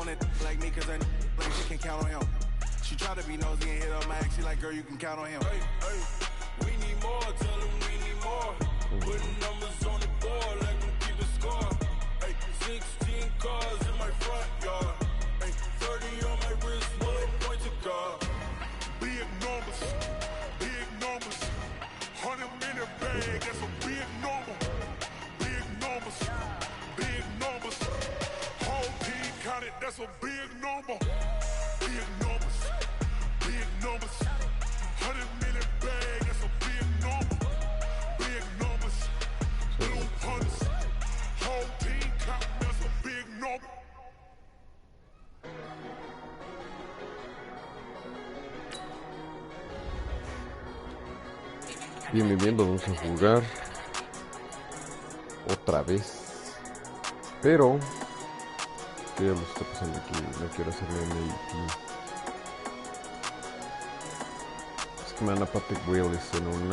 on it like me, cause I like she can count on him. She try to be nosy and hit up my ex, she like, girl, you can count on him. Hey, hey, we need more, tell them we need more. Putting numbers on the board, like we keep a score. Hey, 16 cars in my front yard. Hey, 30 on my wrist, bullet point to God. Big numbers, 100 minute bag, that's a big number. Big numbers, whole team counted, that's a big number. Big numbers, 100 minute bag, that's a big number. Big numbers, blue hunters, whole team counting, that's a big number. Bien, vamos a jugar otra vez, pero ¿qué lo está pasando aquí? No quiero hacerle MIT. Es que me dan a Patrick Willis en un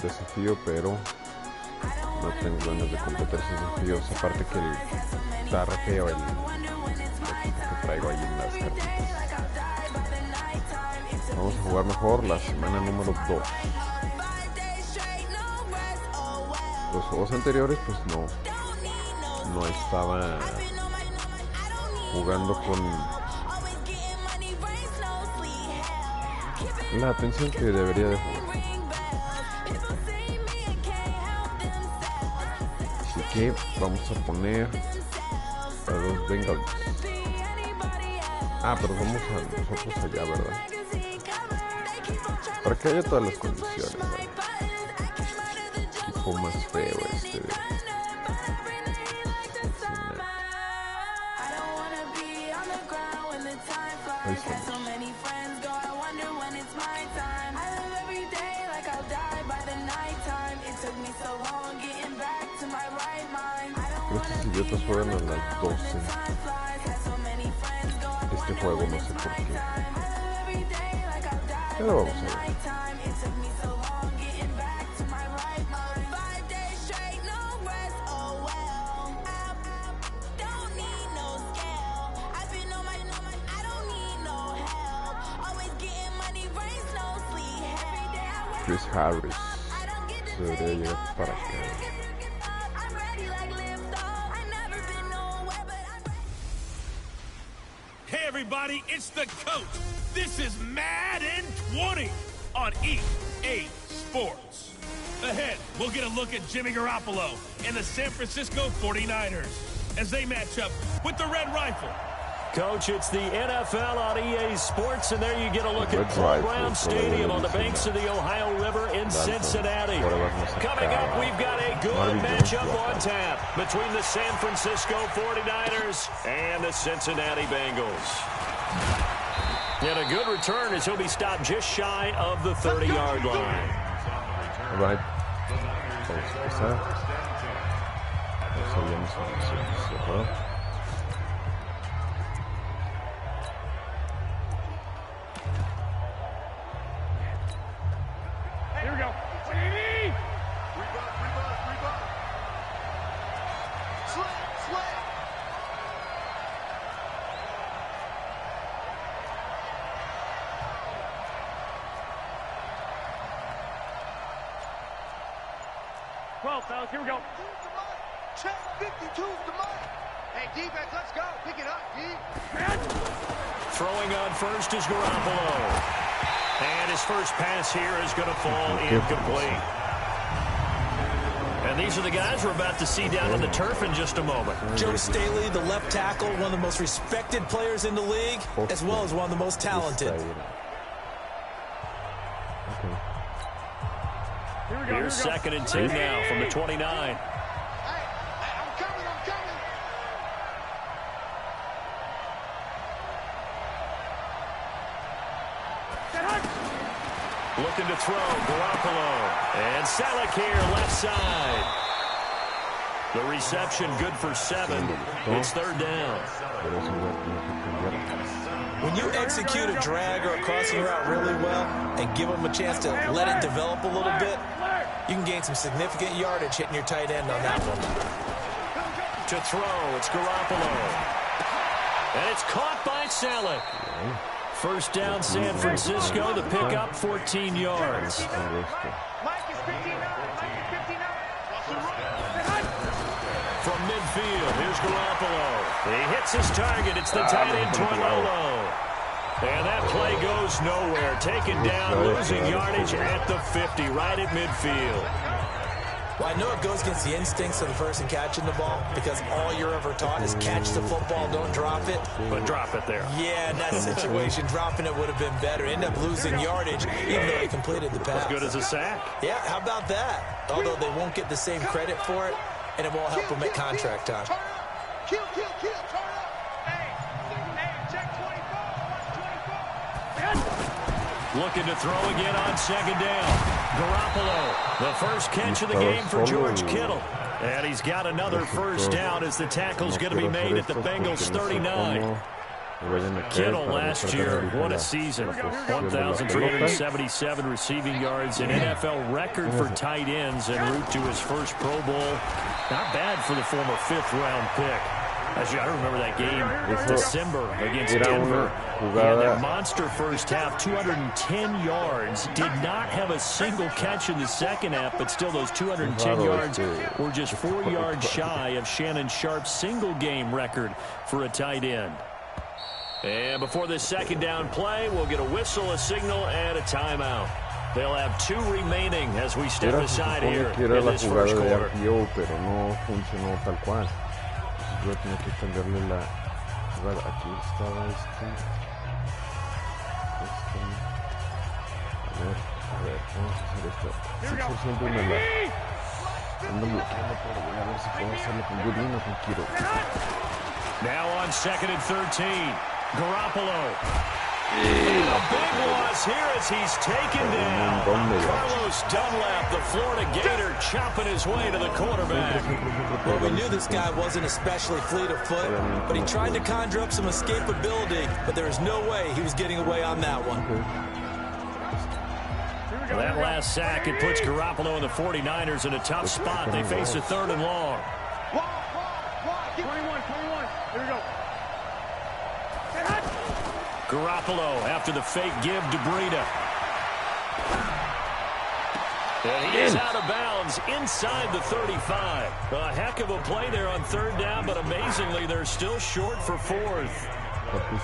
desafío, pero no tengo ganas de completar esos desafíos. Aparte que está re feo el equipo que traigo ahí en las cartitas. Vamos a jugar mejor la semana número 2. Los juegos anteriores pues no estaba jugando con la atención que debería de jugar. Así que vamos a poner a los Bengals. Pero vamos a nosotros allá, ¿verdad? Para que haya todas las condiciones, ¿vale? Equipo más feo este de... Ahí estamos. Estos idiotas juegan a las 12. Este juego no sé por qué. Pero vamos a ver. Chris Harris se debería llegar para acá. Hey everybody, it's the coach. This is Madden 20 on EA Sports. Ahead, we'll get a look at Jimmy Garoppolo and the San Francisco 49ers as they match up with the Red Rifle. Coach, it's the NFL on EA Sports, and there you get a look at Paul Brown Stadium on the banks of the Ohio River in Cincinnati. Coming up, we've got a good matchup on tap between the San Francisco 49ers and the Cincinnati Bengals. And a good return as he'll be stopped just shy of the 30-yard line. All right. Vamos a empezar. Vamos a Here we go. Wait. Rebuff. Sling. Well, fellas, here we go. Check 52's the money. Hey, defense, let's go. Pick it up, D. Throwing on first is Garoppolo. And his first pass here is going to fall incomplete. And these are the guys we're about to see down on the turf in just a moment. Joe Staley, the left tackle, one of the most respected players in the league, as well as one of the most talented. Here's second and 10 now from the 29. Looking to throw, Garoppolo. And Selleck here, left side. The reception good for 7. It's third down. When you execute a drag or a crossing route really well and give them a chance to let it develop a little bit, you can gain some significant yardage hitting your tight end on that one. To throw, it's Garoppolo. And it's caught by Selleck. First down, San Francisco. The pickup, 14 yards. Mike is 59. From midfield, here's Garoppolo. He hits his target. It's the tight end, Toilolo. And that play goes nowhere. Taken down, losing yardage at the 50, right at midfield. Well, I know it goes against the instincts of the person catching the ball because all you're ever taught is catch the football, don't drop it. But drop it there. Yeah, in that situation, dropping it would have been better. End up losing yardage, even though he completed the pass. As good as a sack. Yeah, how about that? Although they won't get the same credit for it, and it won't help them at contract time. Kill, turn up. Hey, check 24. Looking to throw again on second down. Garoppolo, the first catch of the game for George Kittle. And he's got another first down as the tackle's going to be made at the Bengals 39. Kittle last year, what a season. 1,377 receiving yards, an NFL record for tight ends en route to his first Pro Bowl. Not bad for the former fifth-round pick. Actually, I remember that game, December against Denver. He had that monster first half, 210 yards. Did not have a single catch in the second half, but still those 210 yards were just 4 yards shy of Shannon Sharp's single-game record for a tight end. And before this second down play, we'll get a whistle, a signal, and a timeout. They'll have 2 remaining as we step aside here in this first quarter. Pero no funcionó tal cual. Yo tenía que cambiarle la jugada. Aquí estaba a ver, vamos a hacer esto. 6% me la ando bloqueando por a ver si puedo hacerlo con Goodwin o con Kiro. Now on 2nd and 13, Garoppolo. A big loss here as he's taken down. Carlos Dunlap, the Florida Gator, chopping his way to the quarterback. Well, we knew this guy wasn't especially fleet of foot, but he tried to conjure up some escapability, but there was no way he was getting away on that one. That last sack, it puts Garoppolo and the 49ers in a tough spot. They face a 3rd and long. 21. Here we go. Garoppolo after the fake give to Breida. And he is out of bounds inside the 35. A heck of a play there on 3rd down, but amazingly, they're still short for 4th.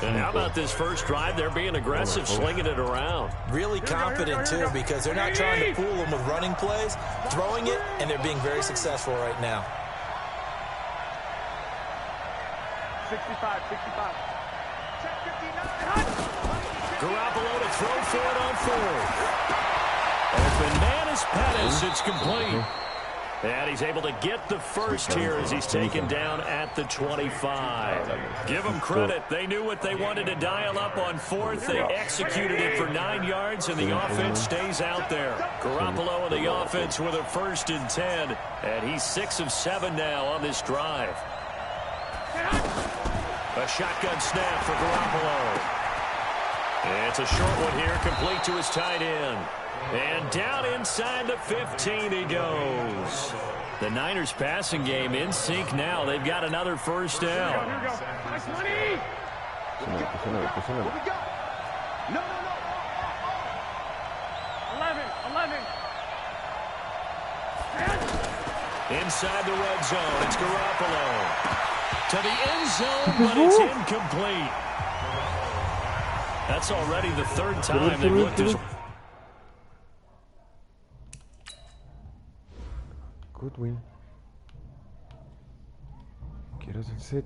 And how about this first drive? They're being aggressive, slinging it around. Really confident, too, because they're not trying to fool them with running plays, throwing it, and they're being very successful right now. 65. Garoppolo to throw for it on 4th. Open man is Pettis. It's complete. And he's able to get the first here as he's taken down at the 25. Give them credit. They knew what they wanted to dial up on 4th. They executed it for 9 yards, and the offense stays out there. Garoppolo and the offense with a 1st and 10. And he's 6 of 7 now on this drive. A shotgun snap for Garoppolo. It's a short one here, complete to his tight end. And down inside the 15 he goes. The Niners passing game in sync now. They've got another first down. Here we go. Nice money. No. 11. Inside the red zone, it's Garoppolo. To the end zone, but it's incomplete. That's already the 3rd time they've looked as... Goodwin. Quieres el Z.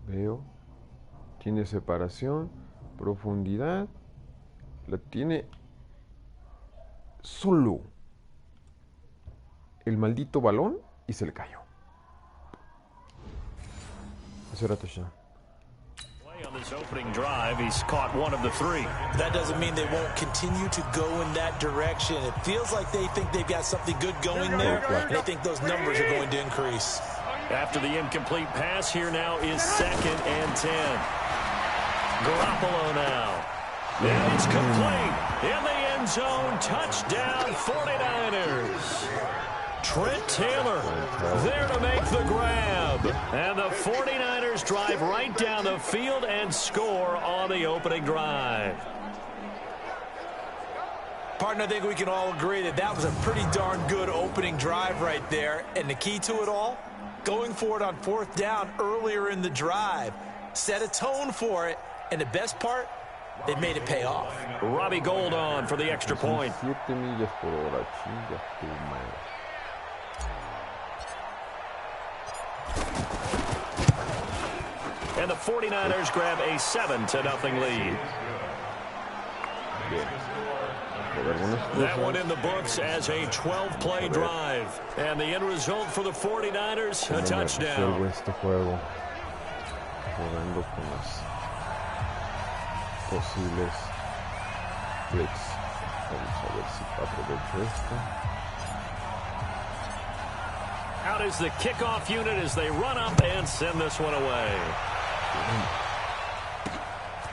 Veo. Tiene separación, profundidad. La tiene solo el maldito balón y se le cayó. Eso era touchdown. On this opening drive, he's caught 1 of the 3. That doesn't mean they won't continue to go in that direction. It feels like they think they've got something good going there, and they think those numbers are going to increase. After the incomplete pass, here now is 2nd and 10. Garoppolo now. And it's complete. In the end zone, touchdown 49ers. Trent Taylor there to make the grab. And the 49ers drive right down the field and score on the opening drive. Partner, I think we can all agree that that was a pretty darn good opening drive right there. And the key to it all, going for it on 4th down earlier in the drive. Set a tone for it. And the best part, they made it pay off. Robbie Gould on for the extra point. 7 millas por hora. Chinga tu madre. And the 49ers grab a 7-0 lead. That one in the books as a 12-play drive. And the end result for the 49ers, a touchdown. Este juego, jugando con las posibles blitz. Vamos a ver si aprovecho esto. Out is the kickoff unit as they run up and send this one away.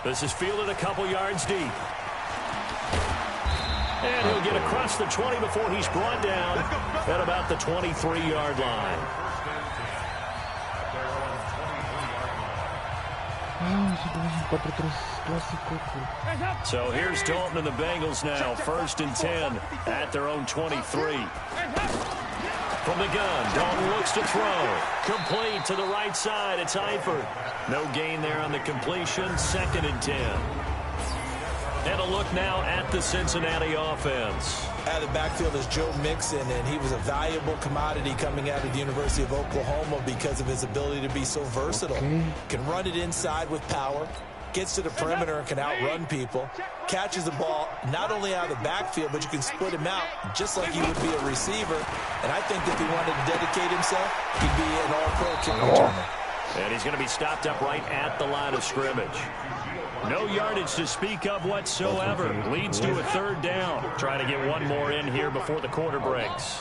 This is fielded a couple yards deep. And he'll get across the 20 before he's brought down at about the 23-yard line. So here's Dalton and the Bengals now, 1st and 10 at their own 23. From the gun, Dalton looks to throw. Complete to the right side. It's Eifert. No gain there on the completion. 2nd and 10. And a look now at the Cincinnati offense. Out of the backfield is Joe Mixon, and he was a valuable commodity coming out of the University of Oklahoma because of his ability to be so versatile. Can run it inside with power, gets to the perimeter and can outrun people, catches the ball not only out of the backfield, but you can split him out just like he would be a receiver. And I think if he wanted to dedicate himself, he'd be an all-pro kick returner. And he's going to be stopped up right at the line of scrimmage. No yardage to speak of whatsoever. Leads to a 3rd down. Trying to get one more in here before the quarter breaks.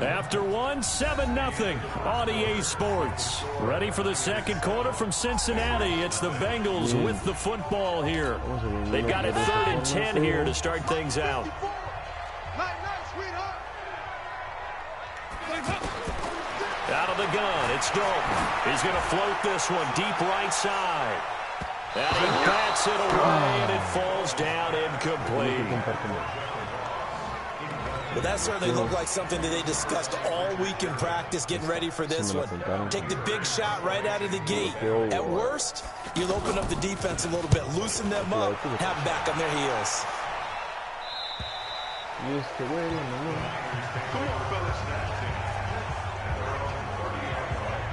After one, 7-0 on EA Sports. Ready for the 2nd quarter from Cincinnati. It's the Bengals with the football here. They've got it 3rd and 10 here to start things out. Out of the gun, it's Dalton. He's going to float this one deep right side. And he bats it away, and it falls down incomplete. But that certainly looked like something that they discussed all week in practice, getting ready for this one. Take the big shot right out of the gate. At worst, you'll open up the defense a little bit, loosen them up, have them back on their heels.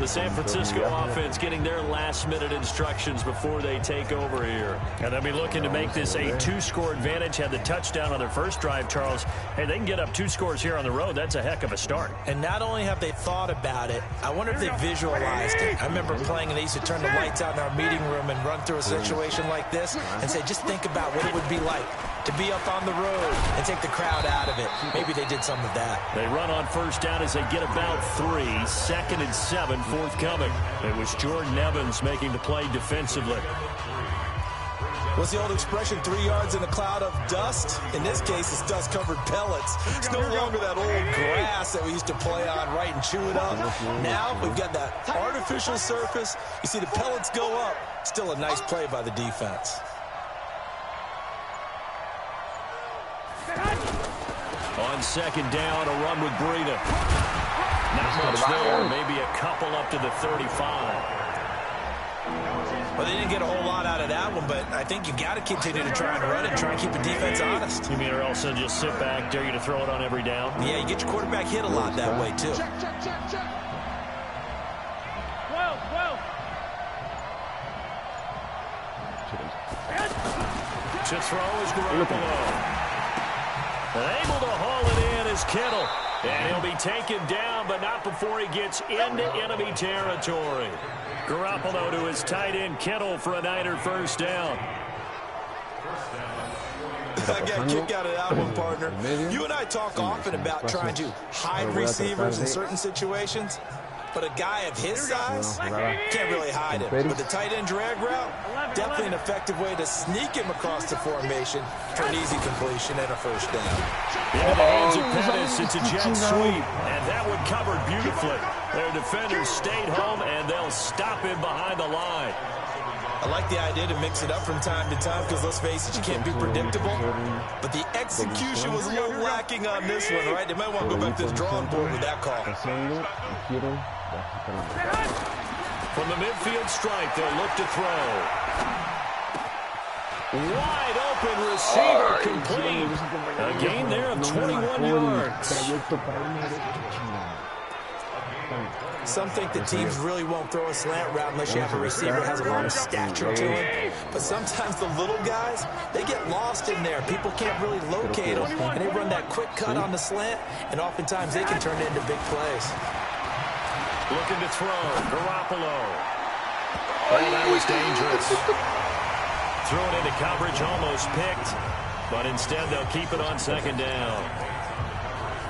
The San Francisco offense getting their last-minute instructions before they take over here. And they'll be looking to make this a 2-score advantage. Had the touchdown on their first drive, Charles. Hey, they can get up 2 scores here on the road. That's a heck of a start. And not only have they thought about it, I wonder if they visualized it. I remember playing, and they used to turn the lights out in our meeting room and run through a situation like this and say, just think about what it would be like to be up on the road and take the crowd out of it. Maybe they did some of that. They run on 1st down as they get about 3. 2nd and 7 forthcoming. It was Jordan Evans making the play defensively. What's the old expression, 3 yards in a cloud of dust? In this case, it's dust-covered pellets. It's no longer that old grass that we used to play on, right, and chew it up. Now we've got that artificial surface. You see the pellets go up. Still a nice play by the defense. On 2nd down, a run with Breida. Not much there, maybe a couple up to the 35. Well, they didn't get a whole lot out of that one, but I think you got to continue to try and run it, try and keep the defense honest. You mean, or else they'll just sit back, dare you to throw it on every down? Yeah, you get your quarterback hit a lot that way, too. Check. 12. To throw is Garoppolo. Able to haul it in is Kittle. And he'll be taken down, but not before he gets into enemy territory. Garoppolo to his tight end Kittle for a Niner 1st down. I got a kick out of that one, partner. You and I talk often about trying to hide receivers in certain situations. but a guy of his size can't really hide him. But the tight end drag route, definitely an effective way to sneak him across the formation for an easy completion and a first down. Into the hands of Pettis, it's a jet sweep, and that one covered beautifully. Their defenders stayed home, and they'll stop him behind the line. I like the idea to mix it up from time to time because, let's face it, you can't be predictable. But the execution was a little lacking on this one, right? They might want to go back to the drawing board with that call. From the midfield stripe, they'll look to throw. Wide open receiver complete. A gain there of 21 yards. Some think that teams really won't throw a slant route unless you have a receiver who has a lot of stature to him. But sometimes the little guys, they get lost in there. People can't really locate them, and they run that quick cut on the slant, and oftentimes they can turn it into big plays. Looking to throw, Garoppolo. Oh, that was dangerous. Thrown into coverage, almost picked, but instead they'll keep it on second down.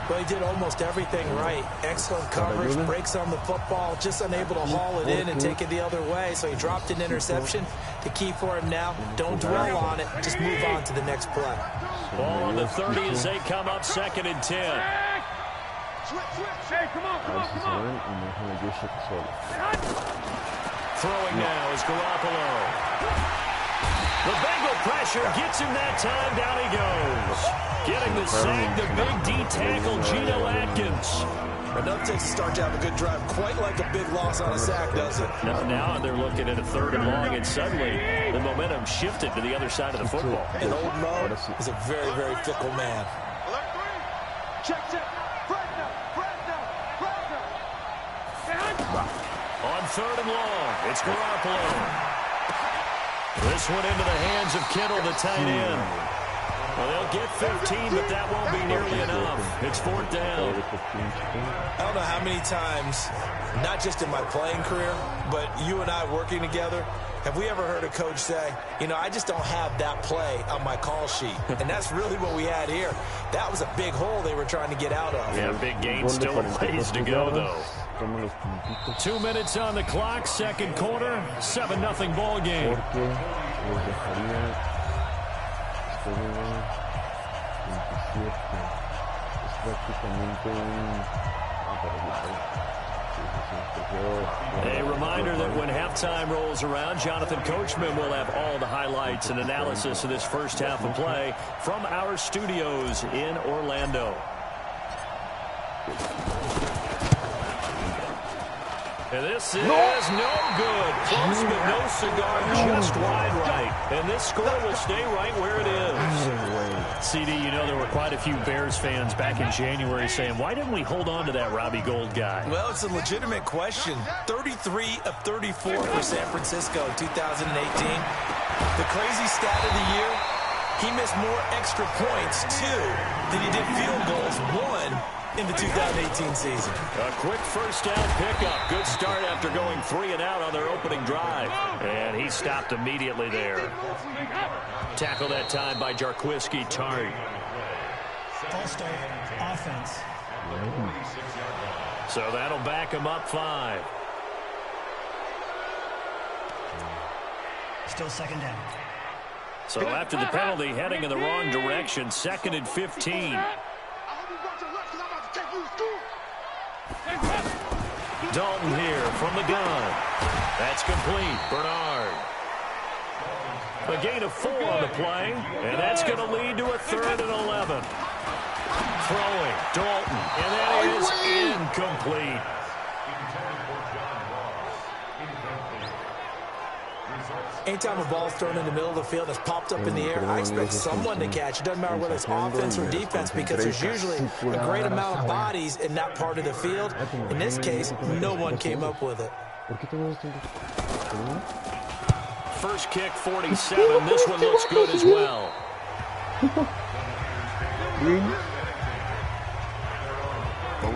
Well, he did almost everything right. Excellent coverage, breaks on the football, just unable to haul it in and take it the other way. So he dropped an interception. The key for him now, don't dwell on it. Just move on to the next play. Ball on the 30 as they come up 2nd and 10. Hey, come on. Throwing now is Garoppolo. The Bengal pressure gets him that time. Down he goes. Getting the sack, the big D tackle, Geno Atkins. Enough takes to start to have a good drive, quite like a big loss on a sack, does it? Now they're looking at a 3rd and long, and suddenly the momentum shifted to the other side of the football. And Old Mo is a very, very fickle man. Check. On 3rd and long, it's Garoppolo. This one into the hands of Kittle, the tight end. Well, they'll get 15, but that won't be nearly enough. It's 4th down. I don't know how many times, not just in my playing career, but you and I working together, have we ever heard a coach say, you know, I just don't have that play on my call sheet. And that's really what we had here. That was a big hole they were trying to get out of. Yeah, big gain, still a ways to go, though. 2 minutes on the clock, 2nd quarter, 7-0 ball game. A reminder that when halftime rolls around, Jonathan Coachman will have all the highlights and analysis of this first half of play from our studios in Orlando. And this is no good. Close, but no cigar, just wide right. And this score will stay right where it is. CD, you know there were quite a few Bears fans back in January saying, why didn't we hold on to that Robbie Gould guy? Well, it's a legitimate question. 33 of 34 for San Francisco in 2018. The crazy stat of the year, he missed more extra points, 2, than he did field goals, 1, in the 2018 season. A quick first down pickup. Good start after going 3 and out on their opening drive. And he stopped immediately there. Tackle that time by Jarquiski Tart. False start, offense. So that'll back him up 5. Still 2nd down. So after the penalty, heading in the wrong direction, 2nd and 15. Dalton here from the gun. That's complete. Bernard. A gain of 4 on the play, and that's going to lead to a 3rd and 11. Throwing, Dalton, and that is incomplete. Anytime a ball's thrown in the middle of the field and it's popped up in the air, I expect someone to catch. It doesn't matter whether it's offense or defense because there's usually a great amount of bodies in that part of the field. In this case, no one came up with it. First kick, 47. This one looks good as well.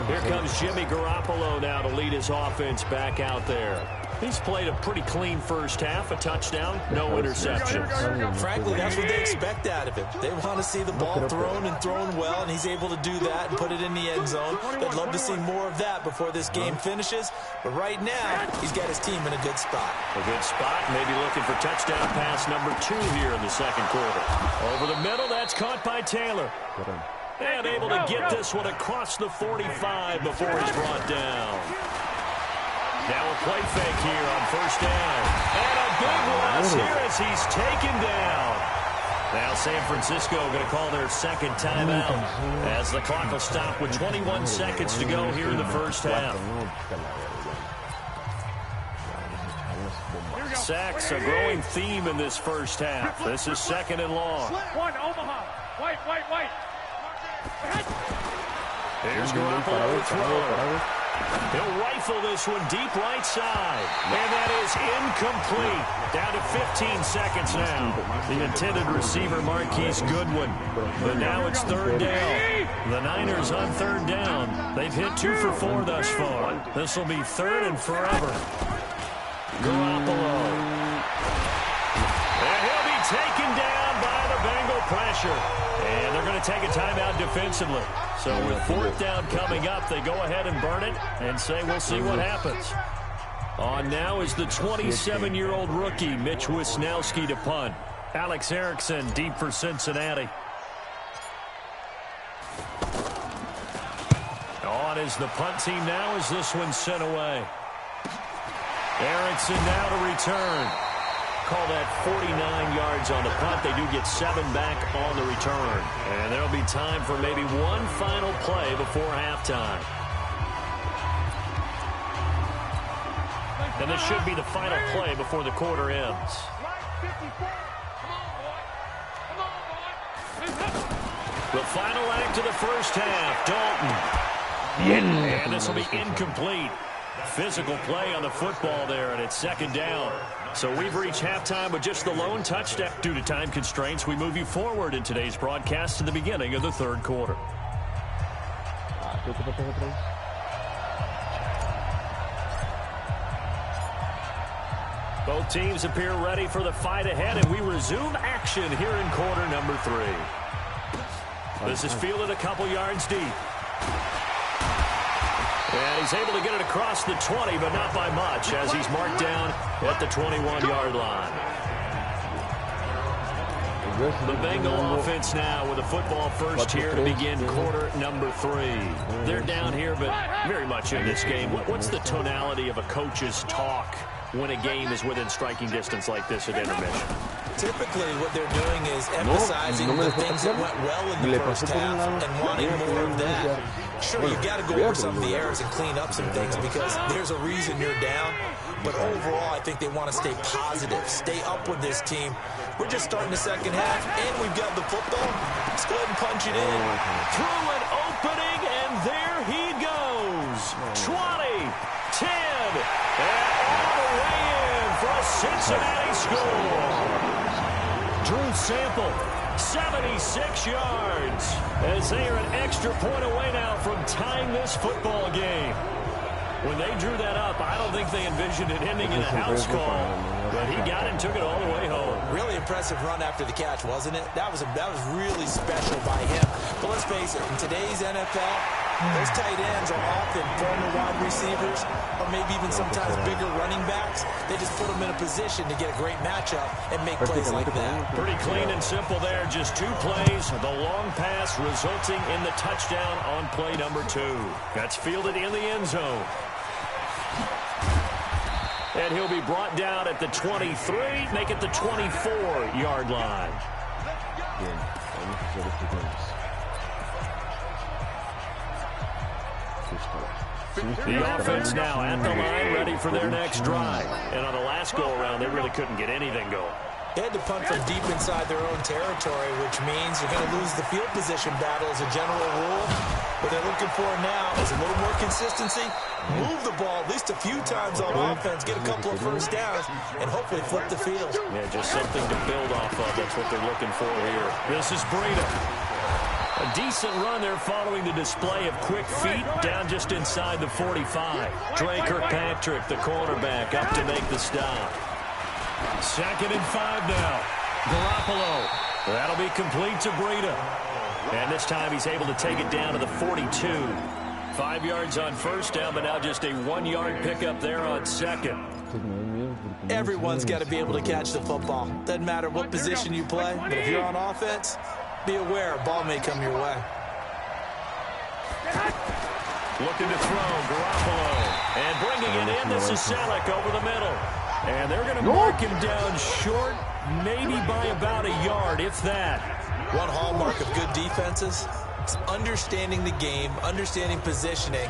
Here comes Jimmy Garoppolo now to lead his offense back out there. He's played a pretty clean first half, a touchdown, no interceptions. Frankly, that's what they expect out of him. They want to see the ball thrown and thrown well, and he's able to do that and put it in the end zone. They'd love to see more of that before this game finishes, but right now, he's got his team in a good spot. A good spot, maybe looking for touchdown pass number 2 here in the second quarter. Over the middle, that's caught by Taylor. And able to get this one across the 45 before he's brought down. Now a play fake here on first down. And a big loss here as he's taken down. Now San Francisco going to call their second timeout as the clock will stop with 21 seconds to go here in the first half. Sacks, a growing theme in this first half. This is second and long. One, Omaha. White. Here's Garoppolo to throw. He'll rifle this one deep right side. And that is incomplete. Down to 15 seconds now. The intended receiver, Marquise Goodwin. But now it's third down. The Niners on third down. They've hit 2 for 4 thus far. This will be third and forever. Garoppolo. And he'll be taken down by the Bengal pressure. And they're going to take a timeout defensively. So with fourth down coming up, they go ahead and burn it and say we'll see what happens. On now is the 27-year-old rookie, Mitch Wisnowski, to punt. Alex Erickson deep for Cincinnati. On is the punt team now as this one's sent away. Erickson now to return. Call that 49 yards on the punt. They do get 7 back on the return. And there'll be time for maybe one final play before halftime. And this should be the final play before the quarter ends. The final act of the first half, Dalton. And this will be incomplete. Physical play on the football there, and it's second down. So we've reached halftime with just the lone touchdown. Due to time constraints, we move you forward in today's broadcast to the beginning of the third quarter. Both teams appear ready for the fight ahead, and we resume action here in quarter number 3. This is fielded a couple yards deep. And he's able to get it across the 20, but not by much, as he's marked down at the 21-yard line. The Bengal offense now with a football first here to begin quarter number 3. They're down here, but very much in this game. What's the tonality of a coach's talk when a game is within striking distance like this at intermission? Typically, what they're doing is emphasizing the things that went well in the first half and wanting more of that. Sure, you got to go over some of the errors and clean up some things because there's a reason you're down. But overall, I think they want to stay positive, stay up with this team. We're just starting the second half, and we've got the football. Let's go ahead and punch it in. Through an opening, and there he goes. 20, 10, and all the way in for a Cincinnati score. Drew Sample, 76 yards, as they are an extra point away now from tying this football game. When they drew that up, I don't think they envisioned it ending in a house call, but he got it and took it all the way home. Really impressive run after the catch, wasn't it? That was really special by him. But let's face it, in today's NFL, those tight ends are often former wide receivers or maybe even sometimes bigger running backs. They just put them in a position to get a great matchup and make plays like that. Pretty clean and simple there. Just 2 plays. The long pass resulting in the touchdown on play number 2. That's fielded in the end zone. And he'll be brought down at the 23, make it the 24-yard line. The offense now at the line, ready for their next drive. And on the last go-around, they really couldn't get anything going. They had to punt from deep inside their own territory, which means you're going to lose the field position battle as a general rule. What they're looking for now is a little more consistency, move the ball at least a few times on offense, get a couple of first downs, and hopefully flip the field. Yeah, just something to build off of. That's what they're looking for here. This is Breida. A A decent run there following the display of quick feet down just inside the 45. Dre Kirkpatrick, the cornerback, up to make the stop. 2nd and 5 now. Garoppolo. That'll be complete to Breida. And this time he's able to take it down to the 42. 5 yards on first down, but now just a 1-yard pickup there on second. Everyone's got to be able to catch the football. Doesn't matter what position you play, but if you're on offense, be aware a ball may come your way. Looking to throw, Garoppolo. And bringing it in, this is Selleck over the middle. And they're going to mark him down short, maybe by about a yard, if that. One hallmark of good defenses is understanding the game, understanding positioning,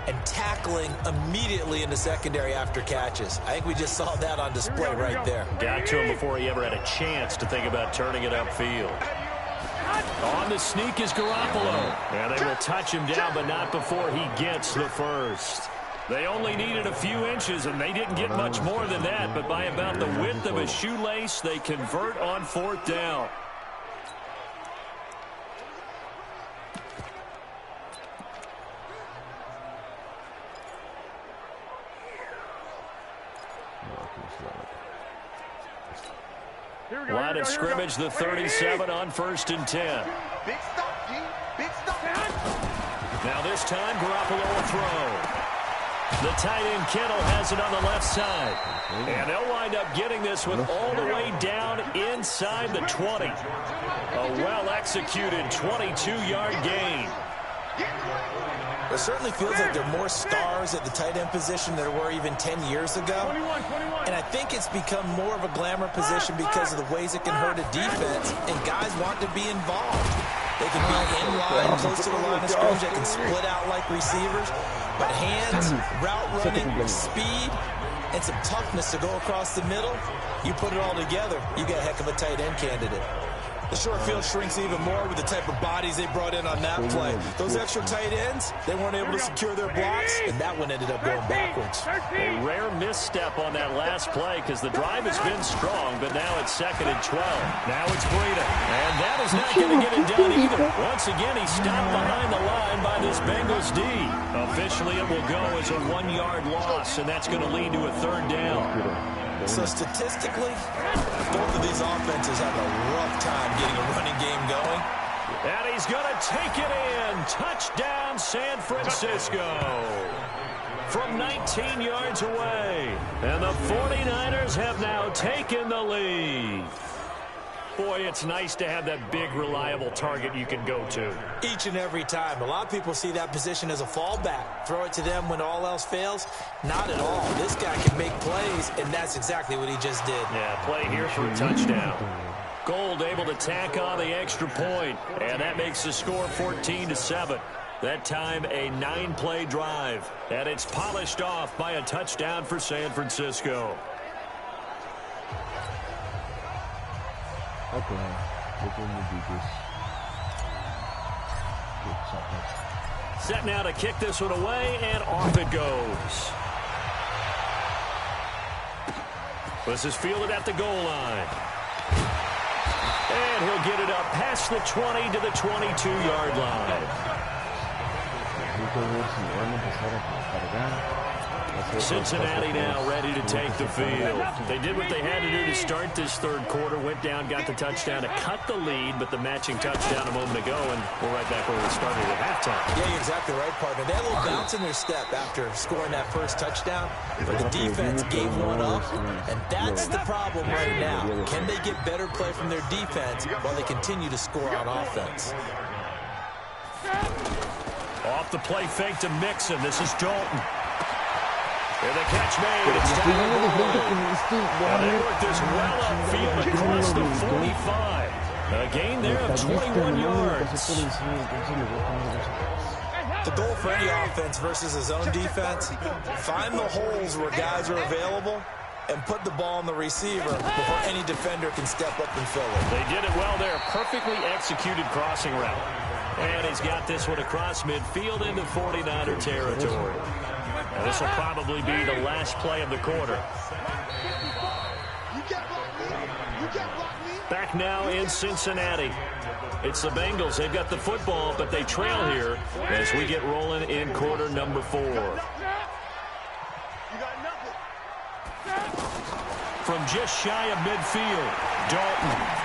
and tackling immediately in the secondary after catches. I think we just saw that on display right there. Got to him before he ever had a chance to think about turning it upfield. On the sneak is Garoppolo. And they will touch him down, but not before he gets the first. They only needed a few inches, and they didn't get much more than that. But by about the width of a shoelace, they convert on 4th down. Line of scrimmage, the 37 on 1st and 10. Big stop, G. Big stop. Now this time, Garoppolo will throw. The tight end Kittle has it on the left side. And they'll wind up getting this one all the way down inside the 20. A well-executed 22-yard gain. It certainly feels like there are more stars at the tight end position than there were even 10 years ago. And I think it's become more of a glamour position because of the ways it can hurt a defense, and guys want to be involved. They can be in line, close to the line of scrimmage. They can split out like receivers. But hands, route running, speed, and some toughness to go across the middle, you put it all together, you got a heck of a tight end candidate. The short field shrinks even more with the type of bodies they brought in on that play. Those extra tight ends, they weren't able to secure their blocks, and that one ended up going backwards. A rare misstep on that last play because the drive has been strong, but now it's 2nd and 12. Now it's Breida, and that is not going to get it done either. Once again, he's stopped behind the line by this Bengals D. Officially, it will go as a 1-yard loss, and that's going to lead to a 3rd down. So statistically, both of these offenses have a rough time getting a running game going. And he's going to take it in. Touchdown, San Francisco. From 19 yards away. And the 49ers have now taken the lead. Boy, it's nice to have that big, reliable target you can go to. Each and every time. A lot of people see that position as a fallback. Throw it to them when all else fails. Not at all. This guy can make plays, and that's exactly what he just did. Yeah, play here for a touchdown. Gold able to tack on the extra point, and that makes the score 14-7. That time, a 9-play drive, and it's polished off by a touchdown for San Francisco. Set now to kick this one away, and off it goes. This is fielded at the goal line. And he'll get it up past the 20 to the 22-yard line. Cincinnati now ready to take the field. They did what they had to do to start this 3rd quarter. Went down, got the touchdown to cut the lead, but the matching touchdown a moment ago, and we're right back where we started at halftime. Yeah, you're exactly right, partner. They had a little bounce in their step after scoring that first touchdown, but the defense gave one up, and that's the problem right now. Can they get better play from their defense while they continue to score on offense? Off the play fake to Mixon. This is Dalton. And the catch made. It's down the road. And they work this well upfield across the 45. A gain there of 21 yards. The goal for any offense versus his own defense, find the holes where guys are available and put the ball on the receiver before any defender can step up and fill it. They did it well there. Perfectly executed crossing route. And he's got this one across midfield into 49er territory. Now this will probably be the last play of the quarter. Back now in Cincinnati. It's the Bengals. They've got the football, but they trail here as we get rolling in quarter number 4. From just shy of midfield, Dalton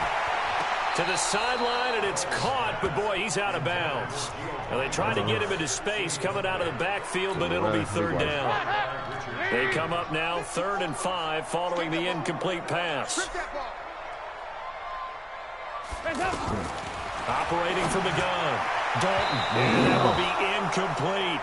to the sideline, and it's caught, but boy, he's out of bounds. Now they tried to get him into space coming out of the backfield, but it'll be third down. They come up now 3rd and 5 following the incomplete pass. Operating from the gun, Dalton, and that will be incomplete.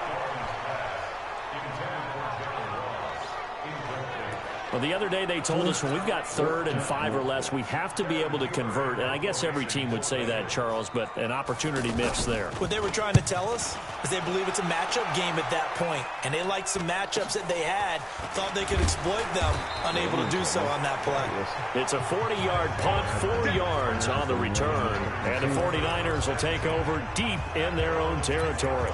Well, the other day they told us when we've got 3rd and 5 or less, we have to be able to convert. And I guess every team would say that, Charles, but an opportunity missed there. What they were trying to tell us is they believe it's a matchup game at that point. And they liked some matchups that they had, thought they could exploit them, unable to do so on that play. It's a 40-yard punt, 4 yards on the return. And the 49ers will take over deep in their own territory.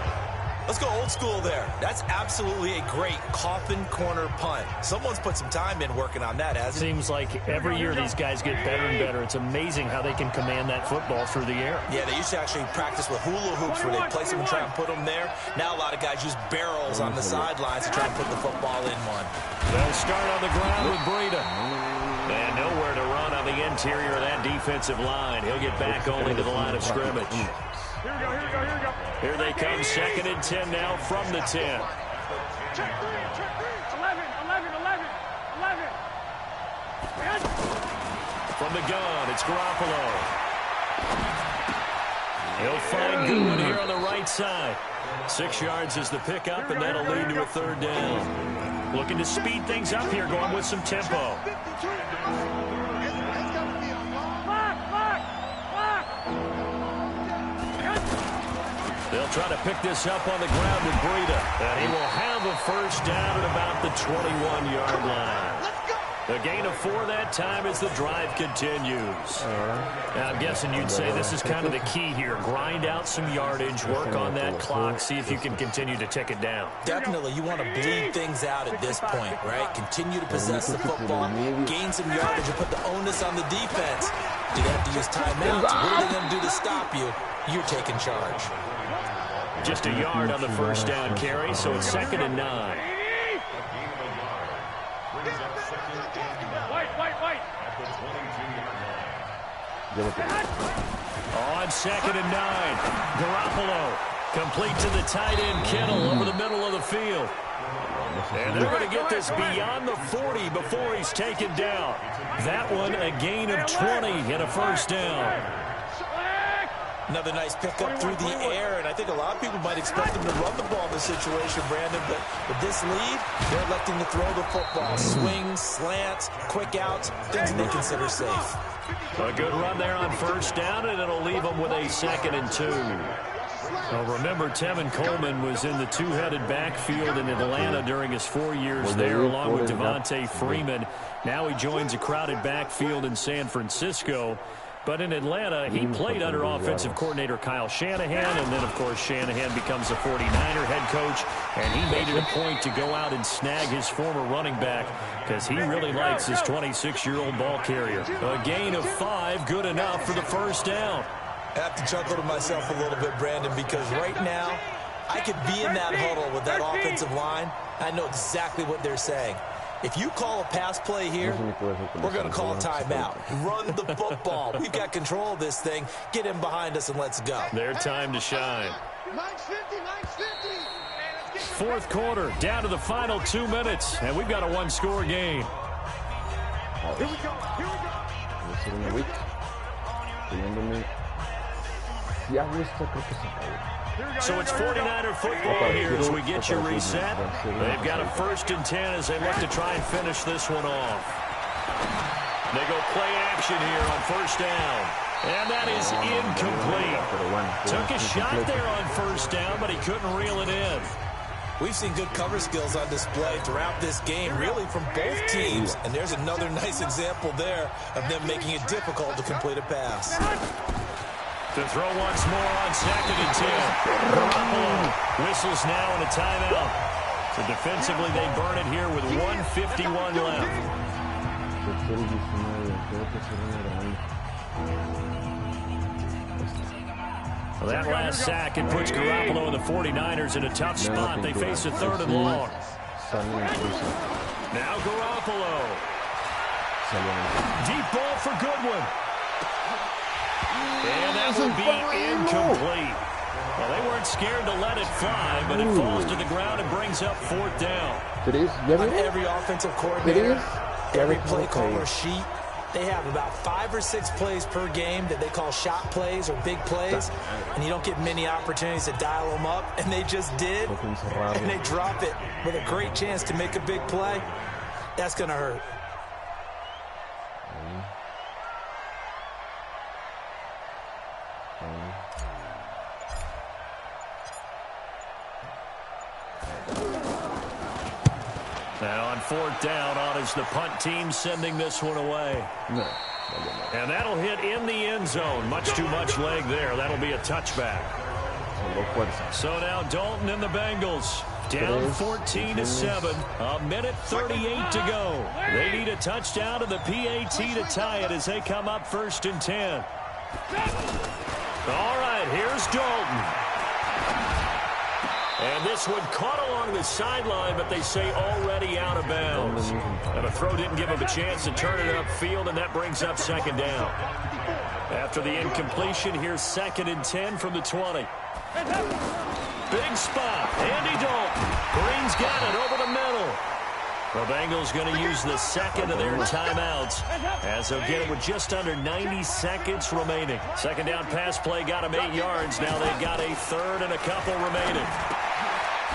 Let's go old school there. That's absolutely a great coffin corner punt. Someone's put some time in working on that, hasn't he? Seems like every year these guys get better and better. It's amazing how they can command that football through the air. Yeah, they used to actually practice with hula hoops where they place them and try and put them there. Now a lot of guys use barrels on the sidelines to try and put the football in one. They'll start on the ground with Breida. And nowhere to run on the interior of that defensive line. He'll get back only to the line of scrimmage. Here we go, here we go, here we go. Here they come, 2nd and 10 now from the 10. Check 3, check 3. 11. From the gun, it's Garoppolo. He'll find Goodwin here on the right side. 6 yards is the pickup, and that'll lead to a 3rd down. Looking to speed things up here, going with some tempo. They'll try to pick this up on the ground with Breida. And he will have a first down at about the 21-yard line. A gain of 4 that time as the drive continues. Now, I'm guessing you'd say this is kind of the key here. Grind out some yardage, work on that clock, see if you can continue to tick it down. Definitely, you want to bleed things out at this point, right? Continue to possess the football, gain some yardage, and put the onus on the defense. Do they have to use timeouts? What are they going to do to stop you? You're taking charge. Just a yard on the first down carry, so it's 2nd and 9. White. On 2nd and 9, Garoppolo complete to the tight end Kittle over the middle of the field. And they're going to get this beyond the 40 before he's taken down. That one a gain of 20 and a first down. Another nice pickup through the air, and I think a lot of people might expect them to run the ball in this situation, Brandon, but with this lead, they're electing to throw the football. Swings, slants, quick outs, things they consider safe. A good run there on first down, and it'll leave them with a 2nd and 2. Well, remember, Tevin Coleman was in the two-headed backfield in Atlanta during his 4 years there, along with Devontae Freeman. Now he joins a crowded backfield in San Francisco. But in Atlanta, he played under offensive coordinator Kyle Shanahan, and then, of course, Shanahan becomes a 49er head coach, and he made it a point to go out and snag his former running back because he really likes his 26-year-old ball carrier. A gain of 5, good enough for the first down. I have to chuckle to myself a little bit, Brandon, because right now, I could be in that huddle with that offensive line. I know exactly what they're saying. If you call a pass play here, we're going to call a timeout. Run the football. We've got control of this thing. Get him behind us and let's go. Their time to shine. 4th quarter, down to the final 2 minutes, and we've got a 1-score game. Here we go. So it's 49er football here as we get you reset. They've got a 1st and 10 as they look to try and finish this one off. They go play action here on first down. And that is incomplete. Took a shot there on first down, but he couldn't reel it in. We've seen good cover skills on display throughout this game, really from both teams. And there's another nice example there of them making it difficult to complete a pass. To throw once more on 2nd and 10. Garoppolo whistles now in a timeout. So defensively, they burn it here with 1:51 left. Well, that last sack, it puts Garoppolo and the 49ers in a tough spot. They face a 3rd and long. Now Garoppolo. Deep ball for Goodwin. And that will be incomplete. Well, they weren't scared to let it fly, but it falls to the ground and brings up 4th down. Every offensive coordinator, every play caller sheet, they have about 5 or 6 plays per game that they call shot plays or big plays, and you don't get many opportunities to dial them up, and they just did, and they drop it with a great chance to make a big play. That's going to hurt. Now on 4th down, on is the punt team sending this one away. And that'll hit in the end zone. Much too much leg there. That'll be a touchback. So now Dalton and the Bengals down 14-7. A minute 38 to go. They need a touchdown to the PAT to tie it as they come up 1st and 10. All right, here's Dalton. And this one caught along the sideline, but they say already out of bounds. And a throw didn't give him a chance to turn it upfield, and that brings up 2nd down. After the incompletion, here's 2nd and 10 from the 20. Big spot. Andy Dalton. Green's got it over the middle. The Bengals going to use the 2nd of their timeouts as they'll get it with just under 90 seconds remaining. 2nd down pass play got them 8 yards. Now they've got a 3rd and a couple remaining.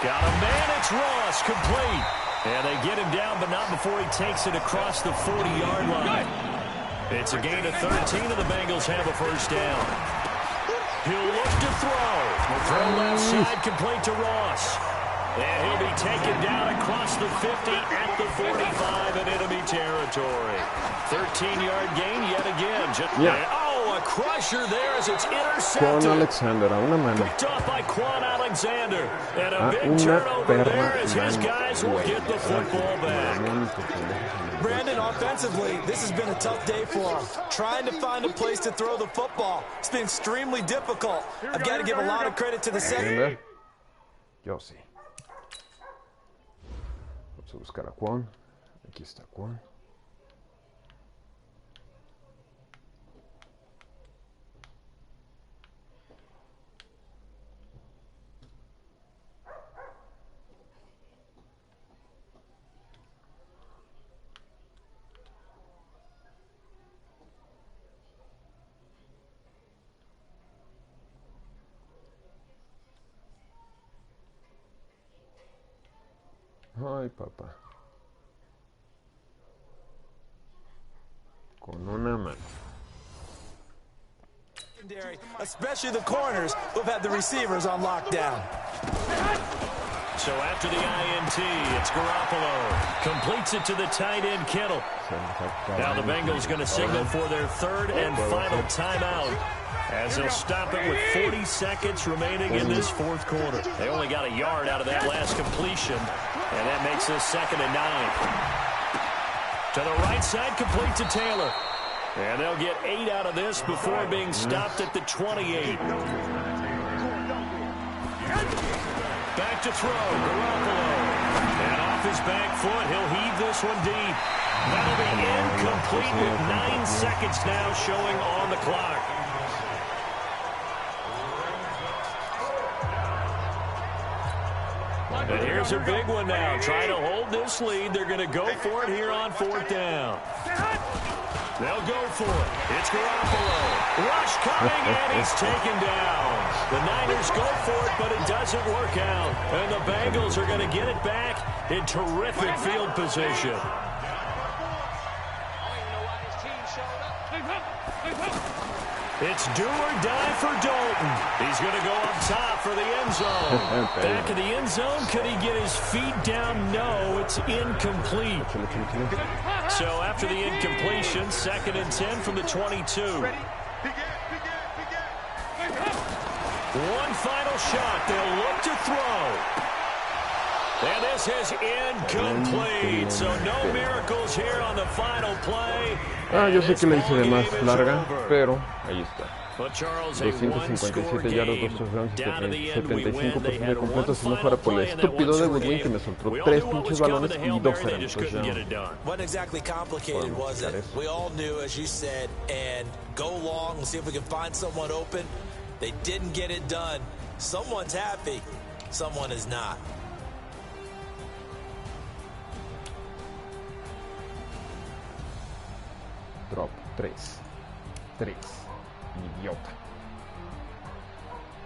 Got a man, it's Ross, complete. And they get him down, but not before he takes it across the 40-yard line. It's a gain of 13, and the Bengals have a 1st down. He'll look to throw. Throw left side, complete to Ross. And he'll be taken down across the 50 at the 45 in enemy territory. 13-yard gain yet again. A crusher there as it's intercepted. Quan Alexander, a una mano. Picked off by Quan Alexander. And a big turnover there as his guys will get the football back. Brandon, offensively, this has been a tough day for him. Trying to find a place to throw the football. It's been extremely difficult. I've got to give a lot of credit to the second. Yo sí. Vamos a buscar a Quan. Aquí está Quan. Ay, papá. Con una mano. Especially the corners who've had the receivers on lockdown. So after the INT, it's Garoppolo. Completes it to the tight end, Kittle. Now the Bengals going to signal for their 3rd and final timeout, as they'll stop it with 40 seconds remaining in this 4th quarter. They only got a yard out of that last completion, and that makes this 2nd and 9. To the right side, complete to Taylor. And they'll get 8 out of this before being stopped at the 28. Back to throw, Garoppolo. And off his back foot, he'll heave this one deep. That'll be incomplete with 9 seconds now showing on the clock. And here's a big one now. Trying to hold this lead. They're going to go for it here on 4th down. They'll go for it. It's Garoppolo. Rush coming, and he's taken down. The Niners go for it, but it doesn't work out. And the Bengals are going to get it back in terrific field position. It's do or die for Dalton. He's going to go up top for the end zone. Back of the end zone. Could he get his feet down? No, it's incomplete. So after the incompletion, 2nd and 10 from the 22. One final shot. They'll look to throw. And this is incomplete, so no miracles here on the final play. Yo sé que la hice de más larga, pero ahí está. 257 yardas, 2 touchdowns y 75% de completos. Si no fuera por el estúpido de Goodwin que me soltó 3 pinches balones y 2 eran touchdowns. What exactly complicated was it? We all knew, as you said, and go long and see if we can find someone open. They didn't get it done. Someone's happy, someone is not. Drop 3. Idiota.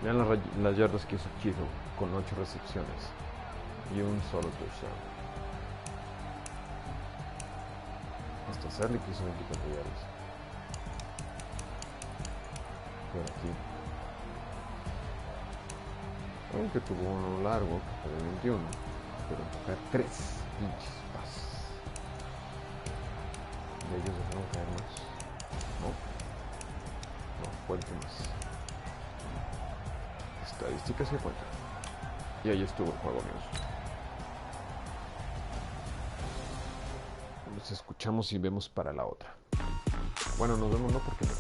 Vean las yardas que hizo Kittle con 8 recepciones y un solo touchdown. Hasta Sally que hizo 24 yardas. Por aquí. Aunque tuvo uno largo, que fue de 21, pero tocar 3 pinches pases. De ellos dejaron caer más. No, cuenten más. Estadísticas se cuentan. Y ahí estuvo el juego, amigos. Nos escuchamos y vemos para la otra. Bueno, nos vemos no porque no.